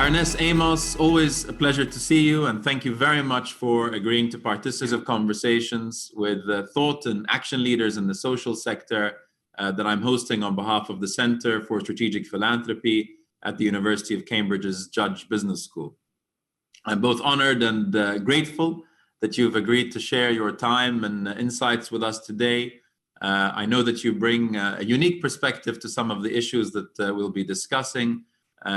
Baroness Amos, always a pleasure to see you, and thank you very much for agreeing to participate in conversations with thought and action leaders in the social sector that I'm hosting on behalf of the Center for Strategic Philanthropy at the University of Cambridge's Judge Business School. I'm both honored and grateful that you've agreed to share your time and insights with us today. I know that you bring a unique perspective to some of the issues that we'll be discussing,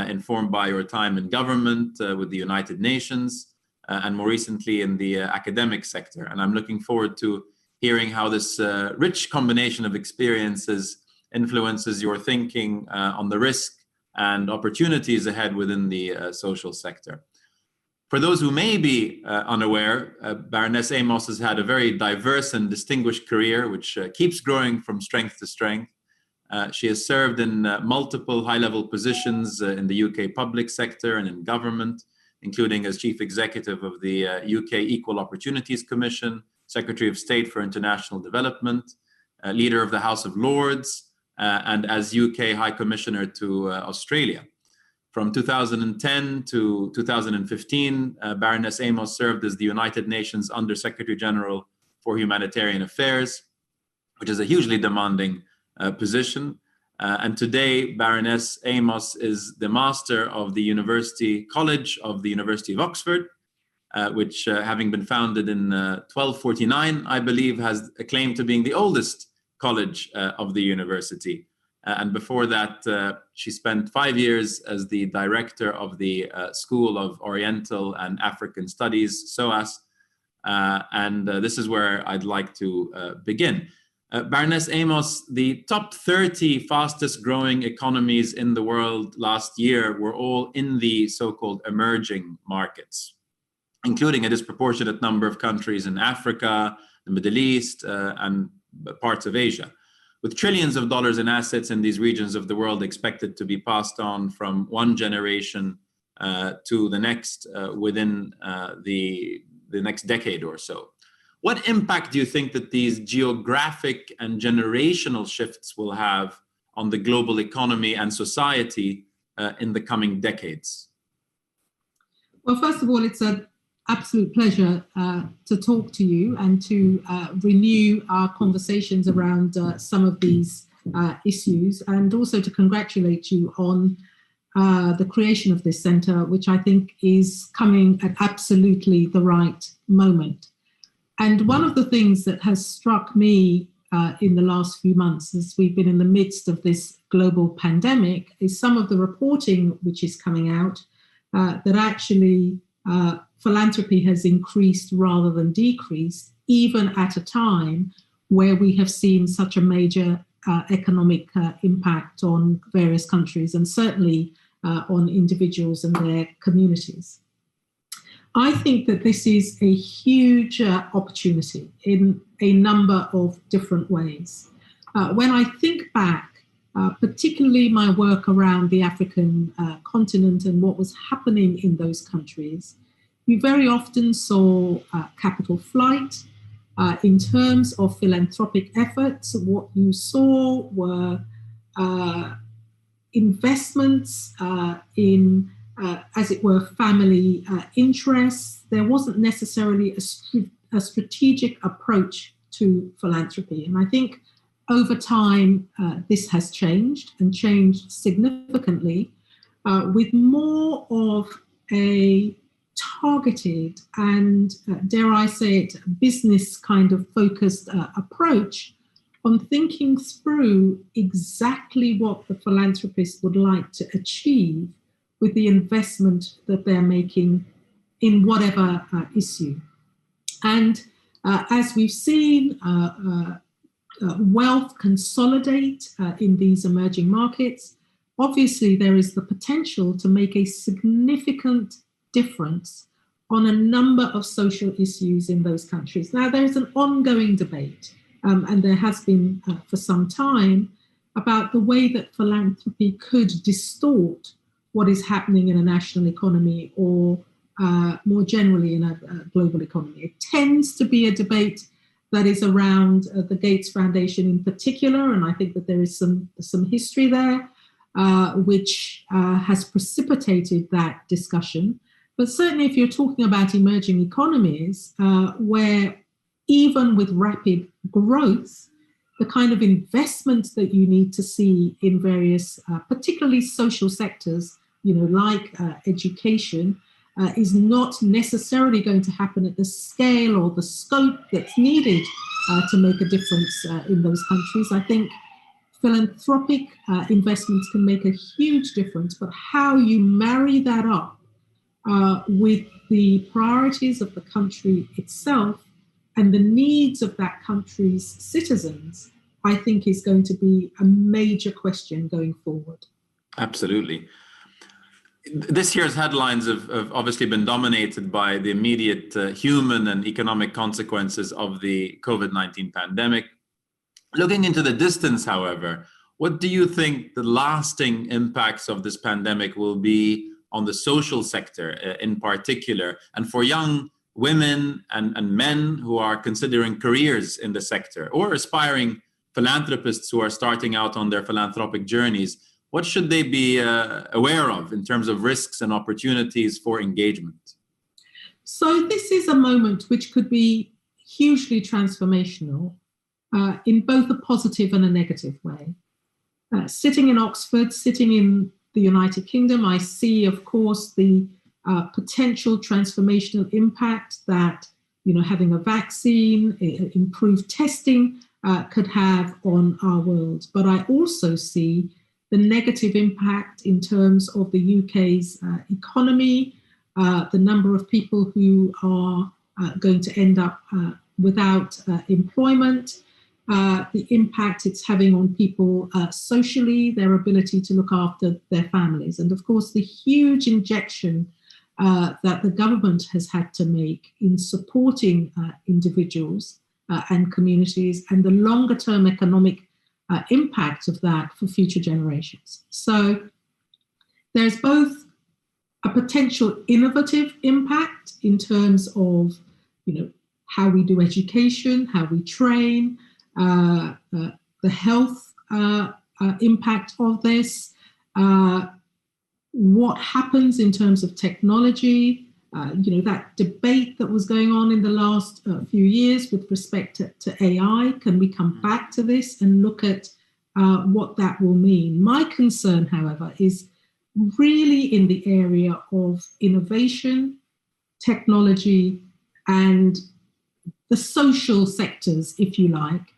informed by your time in government with the United Nations and more recently in the academic sector. And I'm looking forward to hearing how this rich combination of experiences influences your thinking on the risk and opportunities ahead within the social sector. For those who may be unaware, Baroness Amos has had a very diverse and distinguished career, which keeps growing from strength to strength. She has served in multiple high-level positions in the UK public sector and in government, including as Chief Executive of the UK Equal Opportunities Commission, Secretary of State for International Development, Leader of the House of Lords, and as UK High Commissioner to Australia. From 2010 to 2015, Baroness Amos served as the United Nations Under-Secretary General for Humanitarian Affairs, which is a hugely demanding position. And today, Baroness Amos is the Master of the University College of the University of Oxford, which having been founded in 1249, I believe has a claim to being the oldest college of the university. And before that, she spent 5 years as the director of the School of Oriental and African Studies, SOAS. And this is where I'd like to begin. Baroness Amos, the top 30 fastest growing economies in the world last year were all in the so-called emerging markets, including a disproportionate number of countries in Africa, the Middle East, and parts of Asia, with trillions of dollars in assets in these regions of the world expected to be passed on from one generation to the next within the next decade or so. What impact do you think that these geographic and generational shifts will have on the global economy and society in the coming decades? Well, first of all, it's an absolute pleasure to talk to you and to renew our conversations around some of these issues, and also to congratulate you on the creation of this centre, which I think is coming at absolutely the right moment. And one of the things that has struck me in the last few months, as we've been in the midst of this global pandemic, is some of the reporting which is coming out that actually philanthropy has increased rather than decreased, even at a time where we have seen such a major economic impact on various countries and certainly on individuals and their communities. I think that this is a huge opportunity in a number of different ways. When I think back, particularly my work around the African continent and what was happening in those countries, you very often saw capital flight. In terms of philanthropic efforts, what you saw were investments in as it were, family interests. There wasn't necessarily a strategic approach to philanthropy. And I think over time, this has changed and changed significantly with more of a targeted and, dare I say it, business kind of focused approach on thinking through exactly what the philanthropist would like to achieve with the investment that they're making in whatever issue. And as we've seen, wealth consolidate in these emerging markets, obviously there is the potential to make a significant difference on a number of social issues in those countries. Now, there's an ongoing debate, and there has been for some time, about the way that philanthropy could distort what is happening in a national economy or more generally in a global economy. It tends to be a debate that is around the Gates Foundation in particular, and I think that there is some history there. which has precipitated that discussion. But certainly if you're talking about emerging economies, where even with rapid growth, the kind of investment that you need to see in various, particularly social sectors, like education, is not necessarily going to happen at the scale or the scope that's needed to make a difference in those countries. I think philanthropic investments can make a huge difference, but how you marry that up with the priorities of the country itself and the needs of that country's citizens, I think is going to be a major question going forward. Absolutely. This year's headlines have obviously been dominated by the immediate human and economic consequences of the COVID-19 pandemic. Looking into the distance, however, what do you think the lasting impacts of this pandemic will be on the social sector in particular, and for young women and men who are considering careers in the sector, or aspiring philanthropists who are starting out on their philanthropic journeys? What should they be aware of in terms of risks and opportunities for engagement? So this is a moment which could be hugely transformational in both a positive and a negative way. Sitting in Oxford, sitting in the United Kingdom, I see, of course, the potential transformational impact that having a vaccine, improved testing could have on our world. But I also see the negative impact in terms of the UK's economy, the number of people who are going to end up without employment, the impact it's having on people socially, their ability to look after their families, and of course the huge injection that the government has had to make in supporting individuals and communities, and the longer term economic impact of that for future generations. So there's both a potential innovative impact in terms of, how we do education, how we train, the health impact of this, what happens in terms of technology, that debate that was going on in the last few years with respect to AI. Can we come back to this and look at what that will mean? My concern, however, is really in the area of innovation, technology, and the social sectors, if you like,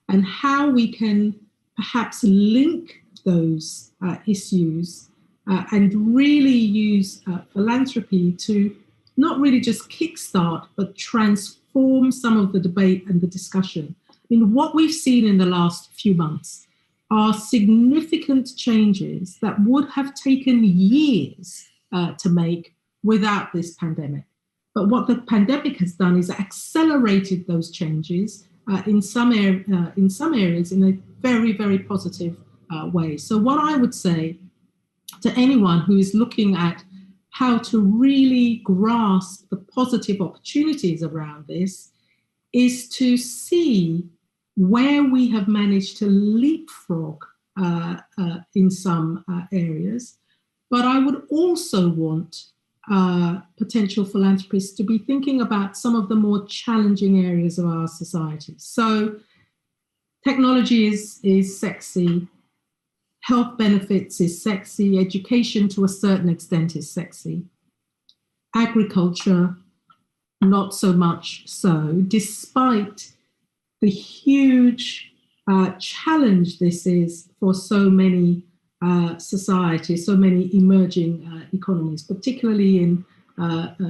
and how we can perhaps link those issues and really use philanthropy to not really just kickstart, but transform some of the debate and the discussion. I mean, what we've seen in the last few months are significant changes that would have taken years to make without this pandemic. But what the pandemic has done is accelerated those changes in some areas in a very, very positive way. So what I would say to anyone who is looking at how to really grasp the positive opportunities around this is to see where we have managed to leapfrog in some areas. But I would also want potential philanthropists to be thinking about some of the more challenging areas of our society. So technology is sexy, health benefits is sexy, education to a certain extent is sexy, agriculture not so much so, despite the huge challenge this is for so many societies, so many emerging economies, particularly in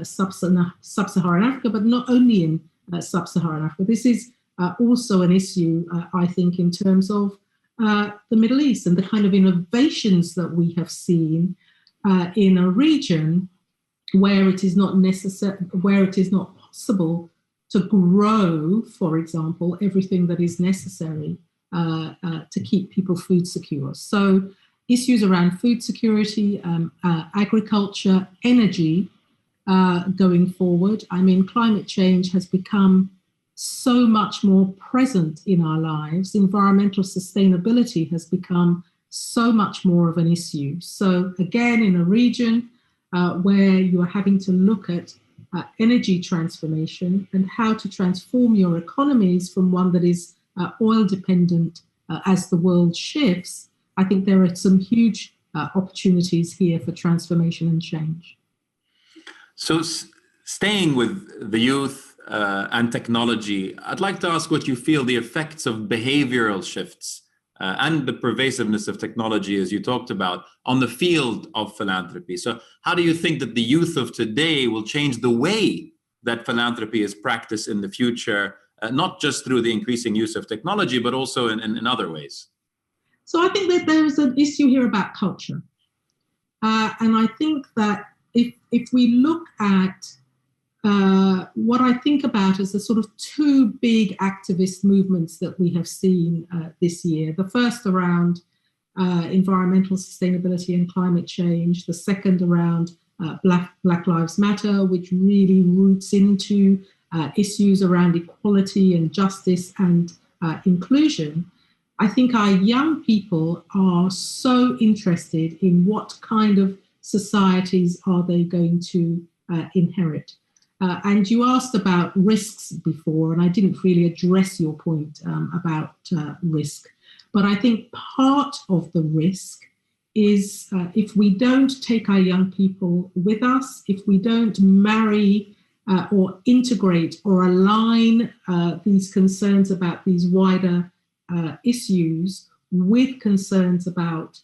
sub-Saharan Africa, but not only in sub-Saharan Africa. This is also an issue, I think, in terms of the Middle East and the kind of innovations that we have seen in a region where it is not possible to grow, for example, everything that is necessary to keep people food secure. So issues around food security, agriculture, energy going forward. I mean, climate change has become so much more present in our lives. Environmental sustainability has become so much more of an issue. So again, in a region where you are having to look at energy transformation and how to transform your economies from one that is oil dependent as the world shifts, I think there are some huge opportunities here for transformation and change. So staying with the youth and technology, I'd like to ask what you feel the effects of behavioral shifts and the pervasiveness of technology, as you talked about, on the field of philanthropy. So how do you think that the youth of today will change the way that philanthropy is practiced in the future, not just through the increasing use of technology, but also in other ways? So I think that there is an issue here about culture. And I think that if we look at what I think about as the sort of two big activist movements that we have seen this year, the first around environmental sustainability and climate change, the second around Black Lives Matter, which really roots into issues around equality and justice and inclusion. I think our young people are so interested in what kind of societies are they going to inherit. And you asked about risks before, and I didn't really address your point about risk. But I think part of the risk is if we don't take our young people with us, if we don't marry or integrate or align these concerns about these wider issues with concerns about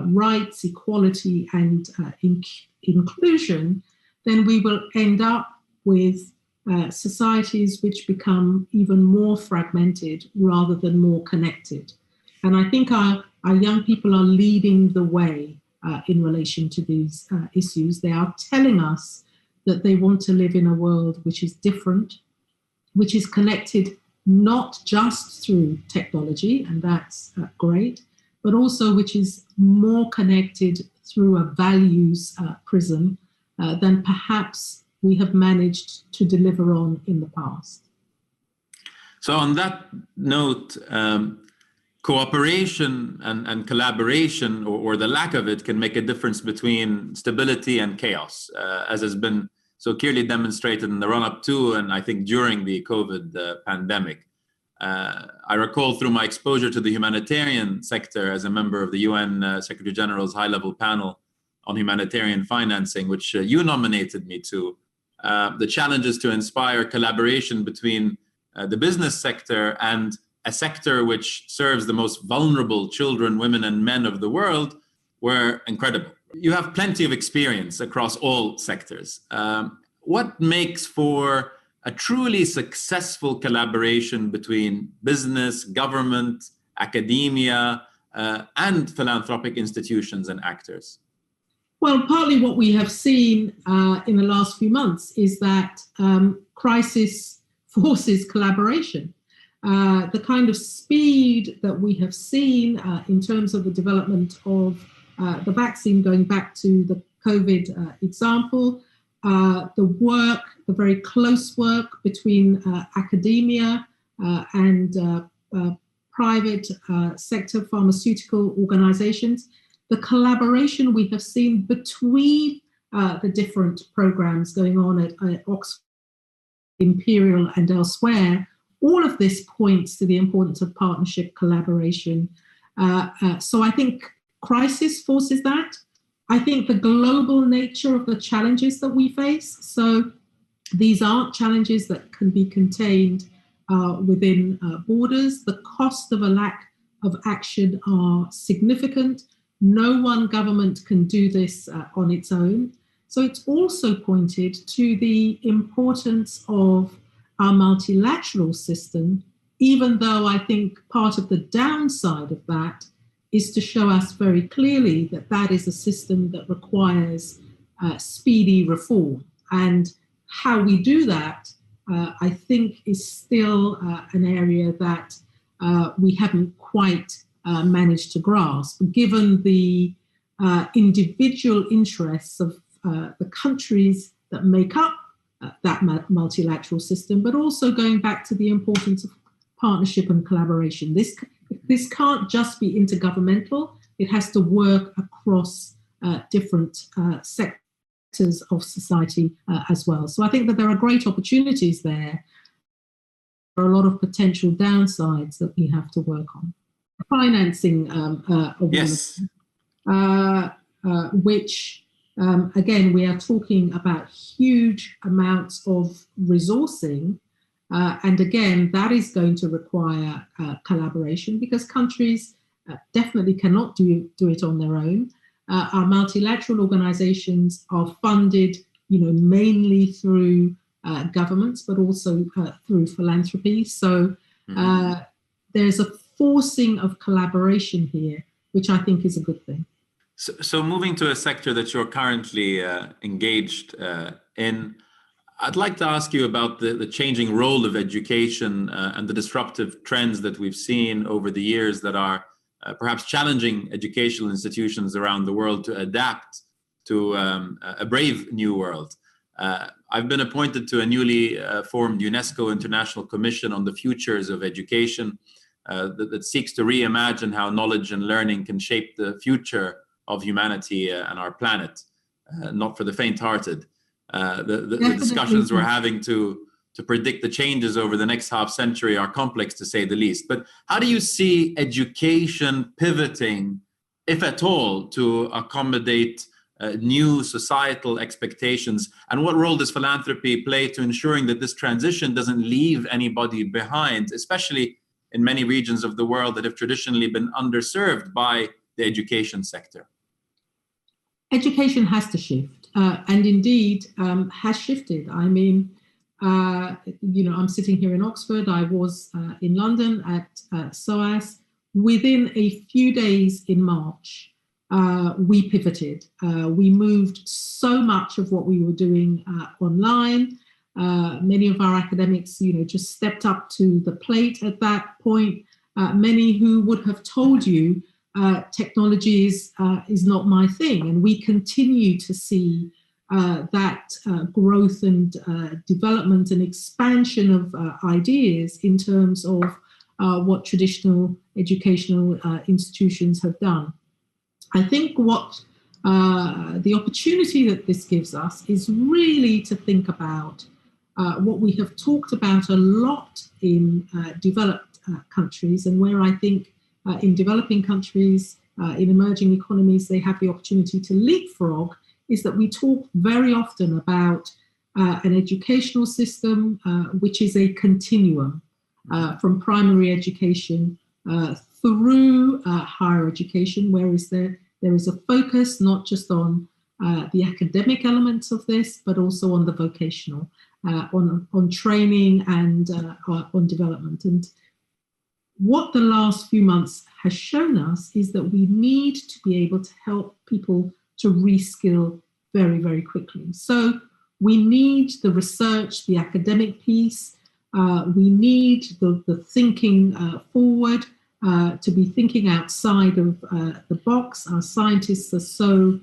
rights, equality, and inclusion, then we will end up with societies which become even more fragmented rather than more connected. And I think our young people are leading the way in relation to these issues. They are telling us that they want to live in a world which is different, which is connected not just through technology, and that's great, but also which is more connected through a values prism than perhaps we have managed to deliver on in the past. So on that note, cooperation and collaboration, or the lack of it, can make a difference between stability and chaos, as has been so clearly demonstrated in the run-up to, and I think during the COVID pandemic. I recall through my exposure to the humanitarian sector as a member of the UN Secretary General's high-level panel on humanitarian financing, which you nominated me to, the challenges to inspire collaboration between the business sector and a sector which serves the most vulnerable children, women, and men of the world were incredible. You have plenty of experience across all sectors. What makes for a truly successful collaboration between business, government, academia, and philanthropic institutions and actors? Well, partly what we have seen in the last few months is that crisis forces collaboration. The kind of speed that we have seen in terms of the development of the vaccine, going back to the COVID example, the very close work between academia and private sector pharmaceutical organizations, the collaboration we have seen between the different programs going on at Oxford, Imperial, and elsewhere, all of this points to the importance of partnership collaboration. So I think crisis forces that. I think the global nature of the challenges that we face, so these aren't challenges that can be contained within borders. The cost of a lack of action are significant. No one government can do this on its own. So it's also pointed to the importance of our multilateral system, even though I think part of the downside of that is to show us very clearly that that is a system that requires speedy reform. And how we do that, I think, is still an area that we haven't quite managed to grasp, given the individual interests of the countries that make up that multilateral system, but also going back to the importance of partnership and collaboration. This can't just be intergovernmental. it has to work across different sectors of society as well. So I think that there are great opportunities there. There are a lot of potential downsides that we have to work on. Financing of yes. which again, we are talking about huge amounts of resourcing. And again, that is going to require collaboration, because countries definitely cannot do it on their own. Our multilateral organizations are funded, mainly through governments, but also through philanthropy. So there's a forcing of collaboration here, which I think is a good thing. So moving to a sector that you're currently engaged in, I'd like to ask you about the changing role of education and the disruptive trends that we've seen over the years that are perhaps challenging educational institutions around the world to adapt to a brave new world. I've been appointed to a newly formed UNESCO International Commission on the Futures of Education that seeks to reimagine how knowledge and learning can shape the future of humanity and our planet, not for the faint-hearted. The discussions we're having to predict the changes over the next half century are complex, to say the least. But how do you see education pivoting, if at all, to accommodate new societal expectations? And what role does philanthropy play to ensuring that this transition doesn't leave anybody behind, especially in many regions of the world that have traditionally been underserved by the education sector? Education has to shift, and indeed has shifted. I mean, I'm sitting here in Oxford. I was in London at SOAS. Within a few days in March, we pivoted. We moved so much of what we were doing online. Many of our academics, just stepped up to the plate at that point. Many who would have told you technology is not my thing, and we continue to see that growth and development and expansion of ideas in terms of what traditional educational institutions have done. I think what the opportunity that this gives us is really to think about what we have talked about a lot in developed countries, and where I think in developing countries, in emerging economies, they have the opportunity to leapfrog, is that we talk very often about an educational system which is a continuum from primary education through higher education, whereas there is a focus not just on the academic elements of this, but also on the vocational, on training and on development. And what the last few months has shown us is that we need to be able to help people to reskill very, very quickly. So we need the research, the academic piece. We need the thinking forward, to be thinking outside of the box. Our scientists are so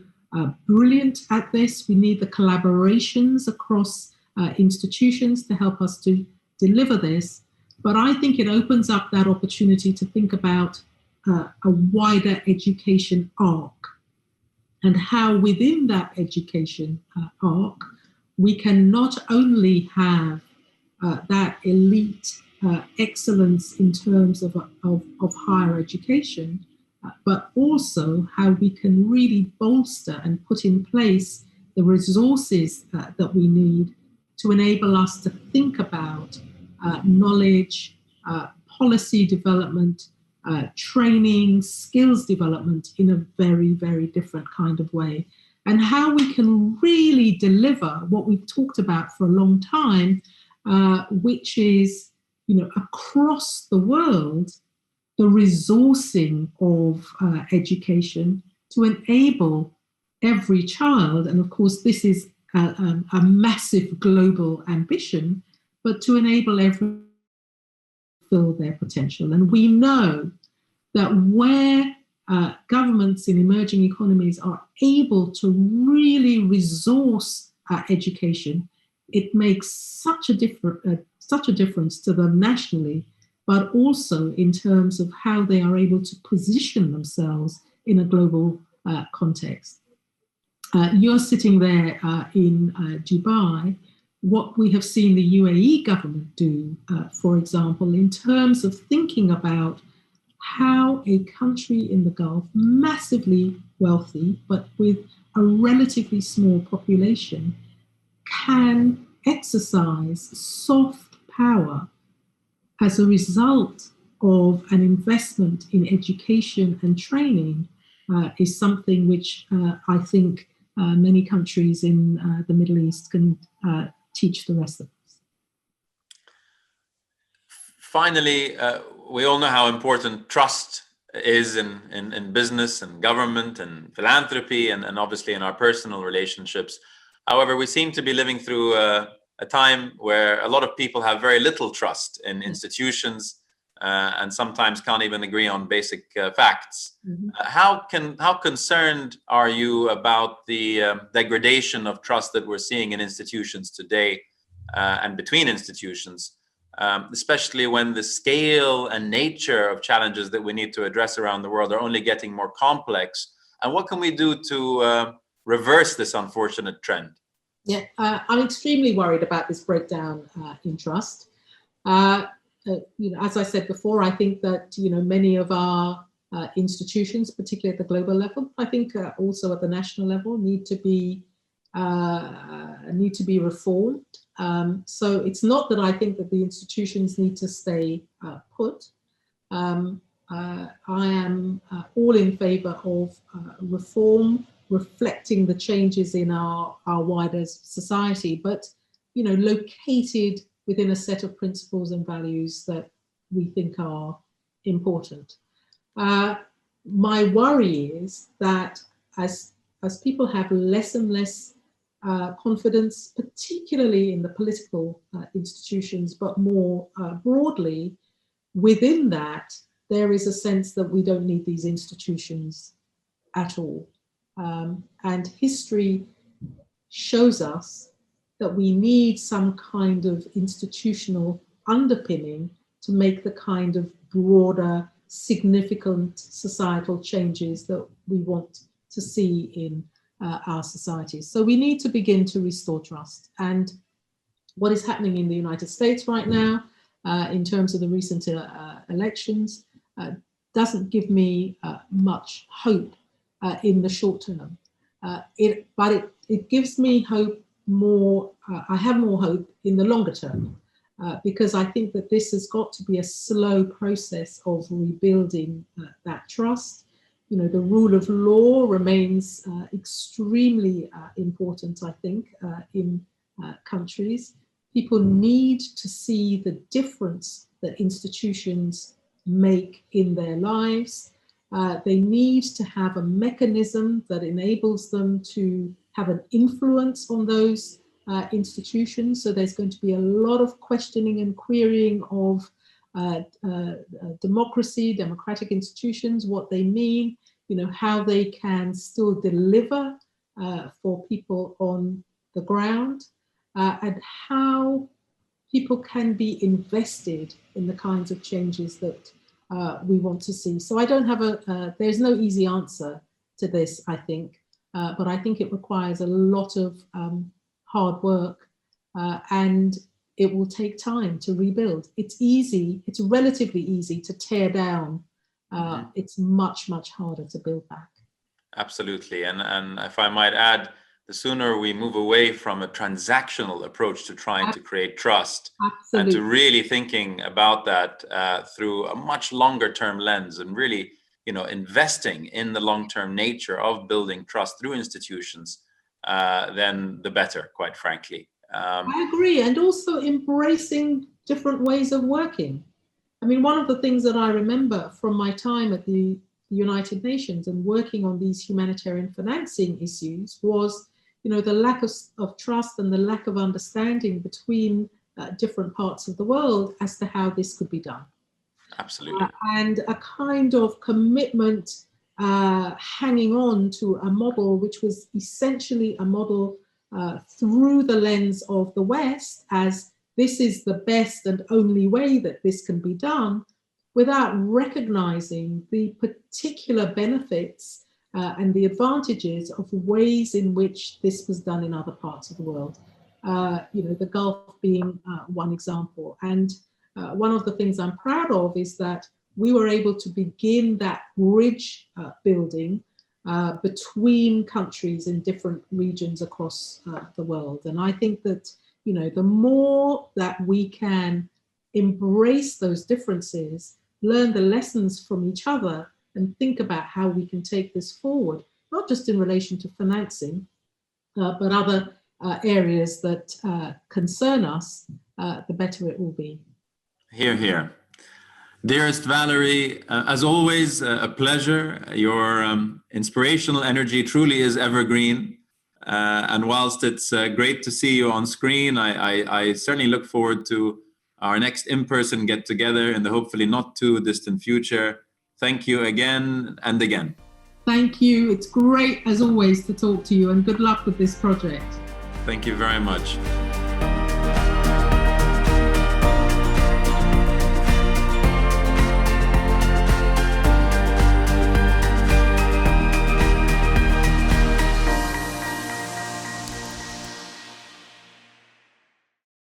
brilliant at this. We need the collaborations across institutions to help us to deliver this. But I think it opens up that opportunity to think about a wider education arc, and how within that education arc, we can not only have that elite excellence in terms of higher education, but also how we can really bolster and put in place the resources that we need to enable us to think about knowledge, policy development, training, skills development in a very, very different kind of way. And how we can really deliver what we've talked about for a long time, which is, across the world, the resourcing of education to enable every child, and of course this is a massive global ambition, but to enable everyone to fulfill their potential. And we know that where governments in emerging economies are able to really resource education, it makes such a difference to them nationally, but also in terms of how they are able to position themselves in a global context. You're sitting there in Dubai. What we have seen the UAE government do, for example, in terms of thinking about how a country in the Gulf, massively wealthy, but with a relatively small population, can exercise soft power as a result of an investment in education and training, is something which I think many countries in the Middle East can teach the rest of us. Finally, we all know how important trust is in business and government and philanthropy and obviously in our personal relationships. However, we seem to be living through a time where a lot of people have very little trust in institutions and sometimes can't even agree on basic facts. Mm-hmm. How concerned are you about the degradation of trust that we're seeing in institutions today and between institutions, especially when the scale and nature of challenges that we need to address around the world are only getting more complex? And what can we do to reverse this unfortunate trend? Yeah, I'm extremely worried about this breakdown in trust. As I said before, I think that many of our institutions, particularly at the global level, I think also at the national level, need to be reformed. So it's not that I think that the institutions need to stay put. I am all in favour of reform, reflecting the changes in our wider society, but located within a set of principles and values that we think are important. My worry is that as people have less and less confidence, particularly in the political institutions, but more broadly, within that, there is a sense that we don't need these institutions at all. And history shows us that we need some kind of institutional underpinning to make the kind of broader, significant societal changes that we want to see in our societies. So we need to begin to restore trust. And what is happening in the United States right now, in terms of the recent elections, doesn't give me much hope in the short term. But it gives me hope more, I have more hope in the longer term, because I think that this has got to be a slow process of rebuilding that trust. The rule of law remains extremely important, I think, in countries. People need to see the difference that institutions make in their lives. They need to have a mechanism that enables them to have an influence on those institutions. So there's going to be a lot of questioning and querying of democracy, democratic institutions, what they mean, how they can still deliver for people on the ground, and how people can be invested in the kinds of changes that we want to see. So I don't have there's no easy answer to this, I think, but I think it requires a lot of hard work, and it will take time to rebuild. It's relatively easy to tear down. It's much, much harder to build back. Absolutely. And if I might add, the sooner we move away from a transactional approach to trying to create trust, and to really thinking about that through a much longer term lens, and really, investing in the long-term nature of building trust through institutions, then the better, quite frankly. I agree. And also embracing different ways of working. I mean, one of the things that I remember from my time at the United Nations and working on these humanitarian financing issues was, the lack of trust and the lack of understanding between different parts of the world as to how this could be done. Absolutely. And a kind of commitment hanging on to a model which was essentially a model through the lens of the West, as this is the best and only way that this can be done, without recognizing the particular benefits and the advantages of ways in which this was done in other parts of the world. The Gulf being one example. And one of the things I'm proud of is that we were able to begin that bridge building between countries in different regions across the world. And I think that, the more that we can embrace those differences, learn the lessons from each other, and think about how we can take this forward, not just in relation to financing, but other areas that concern us, the better it will be. Hear, hear. Dearest Valerie, as always, a pleasure. Your inspirational energy truly is evergreen. And whilst it's great to see you on screen, I certainly look forward to our next in-person get-together in the hopefully not too distant future. Thank you again and again. Thank you. It's great, as always, to talk to you, and good luck with this project. Thank you very much.